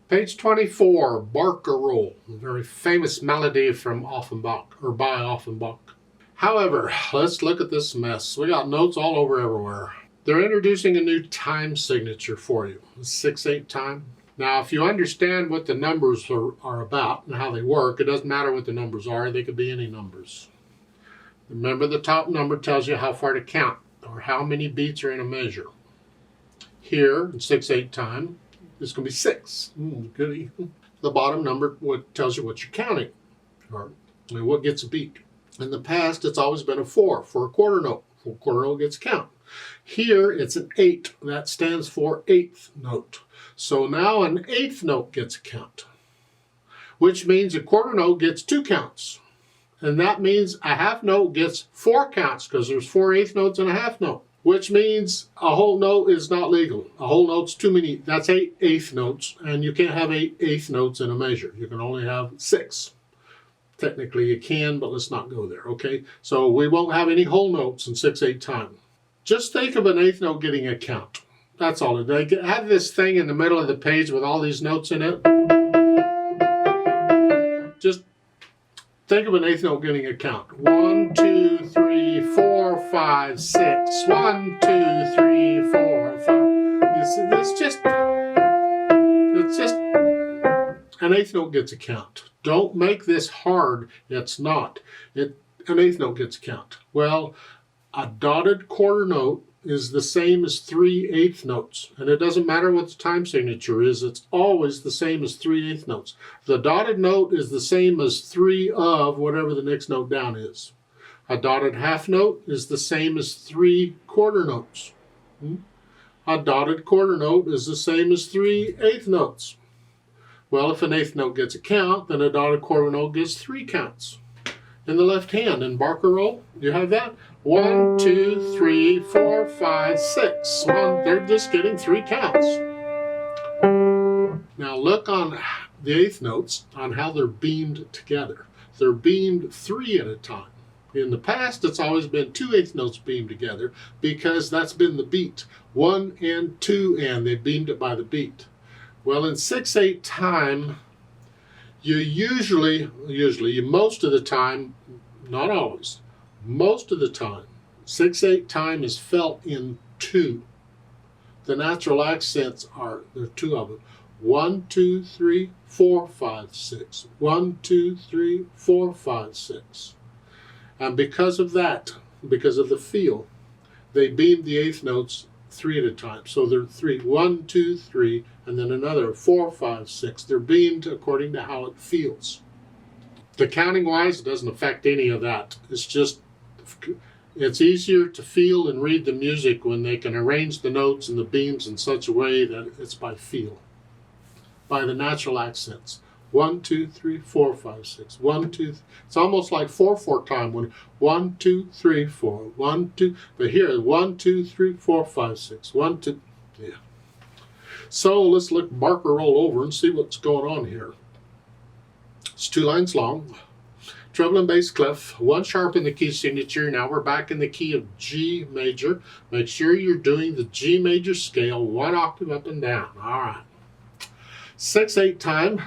Page 24, Barcarolle, a very famous melody from Offenbach, or by Offenbach. However, let's look at this mess. We got notes all over everywhere. They're introducing a new time signature for you, 6/8 time. Now, if you understand what the numbers are about and how they work, it doesn't matter what the numbers are. They could be any numbers. Remember, the top number tells you how far to count, or how many beats are in a measure. Here, in 6/8 time, it's going to be 6. Goody. The bottom number tells you what you're counting, or what gets a beat. In the past, it's always been a 4 for a quarter note. For a quarter note gets a count. Here, it's an 8. That stands for 8th note. So now an 8th note gets a count, which means a quarter note gets 2 counts. And that means a half note gets 4 counts, because there's 4 eighth notes and a half note, which means a whole note is not legal. A whole note's too many. That's 8 eighth notes, and you can't have 8 eighth notes in a measure. You can only have 6. Technically you can, but let's not go there, okay? So we won't have any whole notes in 6/8 time. Just think of an eighth note getting a count. That's all. They have this thing in the middle of the page with all these notes in it. Just think of an eighth note getting a count. 1, 2, 3, 4, 5, 6. 1, 2, 3, 4, 5. You see, it's just an eighth note gets a count. Don't make this hard. It's not. An eighth note gets a count. Well, a dotted quarter note is the same as 3 eighth notes. And it doesn't matter what the time signature is. It's always the same as 3 eighth notes. The dotted note is the same as 3 of whatever the next note down is. A dotted half note is the same as 3 quarter notes. A dotted quarter note is the same as 3 eighth notes. Well, if an eighth note gets a count, then a dotted quarter note gets 3 counts. In the left hand, in Barcarolle, you have that. 1, 2, 3, 4, 5, 6. They're just getting 3 counts. Now look on the eighth notes on how they're beamed together. They're beamed 3 at a time. In the past, it's always been 2 eighth notes beamed together because that's been the beat. 1 and 2 and they beamed it by the beat. Well, in 6/8 time, you usually, most of the time, not always, most of the time, 6/8 time is felt in 2. The natural accents there are 2 of them. 1, 2, 3, 4, 5, 6. 1, 2, 3, 4, 5, 6. And because of that, because of the feel, they beam the eighth notes 3 at a time. So they're 3, 1, 2, 3, and then another 4, 5, 6. They're beamed according to how it feels. The counting wise, it doesn't affect any of that. It's easier to feel and read the music when they can arrange the notes and the beams in such a way that it's by feel, by the natural accents. 1, 2, 3, 4, 5, 6. 1, 2. It's almost like 4/4 time when 1, 2, 3, 4. 1, 2. But here, 1, 2, 3, 4, 5, 6. 1, 2. Yeah. So let's look Barcarolle over and see what's going on here. It's 2 lines long. Treble and bass clef, 1 sharp in the key signature. Now we're back in the key of G major. Make sure you're doing the G major scale 1 octave up and down. All right. 6/8 time.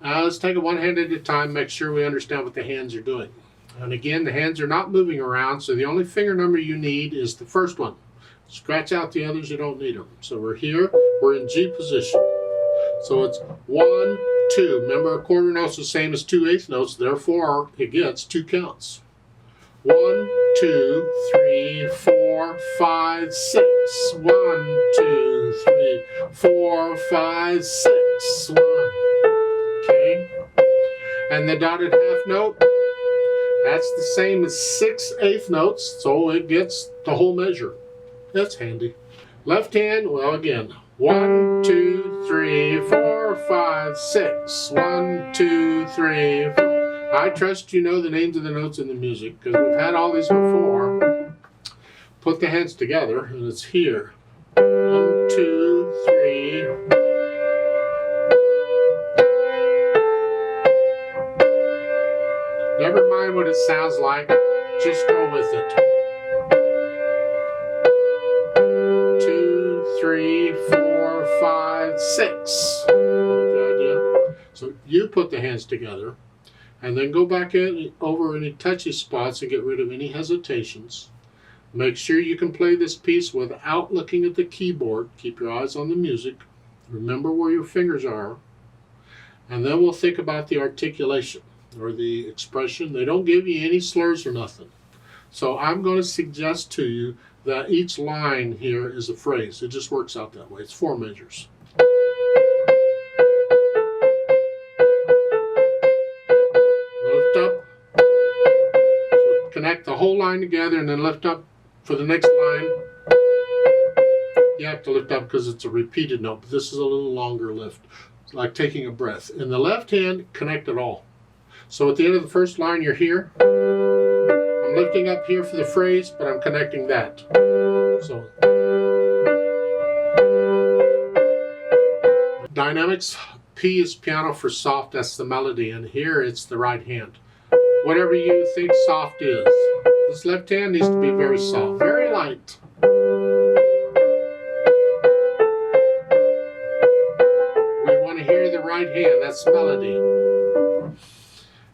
Let's take it one hand at a time. Make sure we understand what the hands are doing. And again, the hands are not moving around, so the only finger number you need is the first one. Scratch out the others, you don't need them. So we're here, we're in G position. So it's 1, 2. Remember, a quarter note's the same as 2 eighth notes, therefore it gets 2 counts. 1, 2, 3, 4, 5, 6. 1, 2, 3, 4, 5, 6. 1. Okay. And the dotted half note, that's the same as 6 eighth notes, so it gets the whole measure. That's handy. Left hand, well again, 1, 2, 3, 4, 5, 6. 1, 2, 3, 4. I trust you know the names of the notes in the music because we've had all these before. Put the hands together and it's here. 1, 2, 3. Never mind what it sounds like, just go with it. 2, 3, 4, 5, 6. you put the hands together, and then go back in over any touchy spots and get rid of any hesitations. Make sure you can play this piece without looking at the keyboard. Keep your eyes on the music. Remember where your fingers are. And then we'll think about the articulation or the expression. They don't give you any slurs or nothing. So I'm going to suggest to you that each line here is a phrase. It just works out that way. It's 4 measures. Lift up. So connect the whole line together and then lift up for the next line. You have to lift up because it's a repeated note, but this is a little longer lift. It's like taking a breath. In the left hand, connect it all. So at the end of the first line, you're here. I'm lifting up here for the phrase, but I'm connecting that. So dynamics, P is piano for soft, that's the melody, and here it's the right hand. Whatever you think soft is. This left hand needs to be very soft, very light. We want to hear the right hand, that's melody.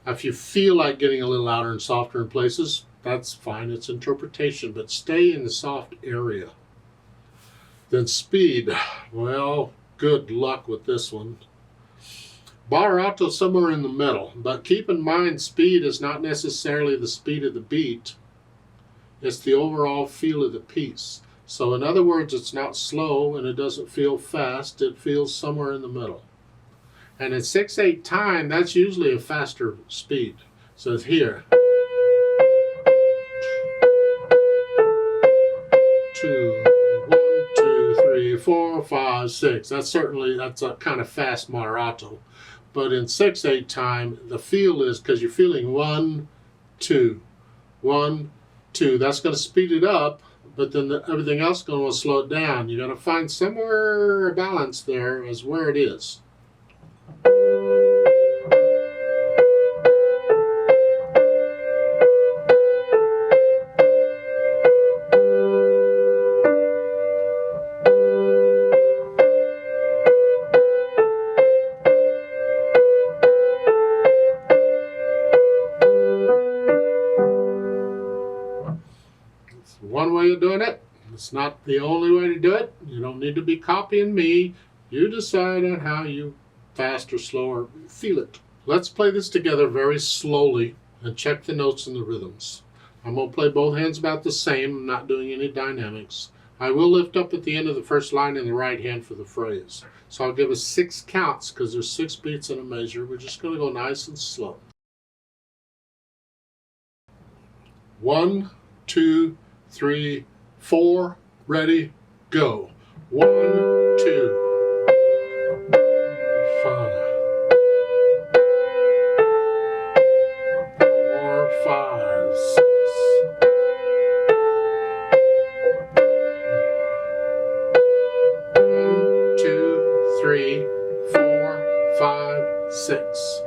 If you feel like getting a little louder and softer in places, that's fine, it's interpretation, but stay in the soft area. Then speed, well, good luck with this one. Barcarolle somewhere in the middle, but keep in mind speed is not necessarily the speed of the beat, it's the overall feel of the piece. So in other words, it's not slow and it doesn't feel fast, it feels somewhere in the middle. And at 6/8 time, that's usually a faster speed. So it's here. 2, 1, 2, 3, 4, 5, 6. That's a kind of fast moderato. But in 6/8 time, the feel is, because you're feeling 1, 2, 1, 2. That's going to speed it up, but then everything else is going to want to slow it down. You're going to find somewhere a balance there as where it is. One way of doing it. It's not the only way to do it. You don't need to be copying me. You decide on how you fast or slow or feel it. Let's play this together very slowly and check the notes and the rhythms. I'm going to play both hands about the same. I'm not doing any dynamics. I will lift up at the end of the first line in the right hand for the phrase. So I'll give us 6 counts because there's 6 beats in a measure. We're just going to go nice and slow. 1, 2, 3, 4, ready, go. 1, 2, 5, 4, 5, 6. 1, 2, 3, 4, 5, 6.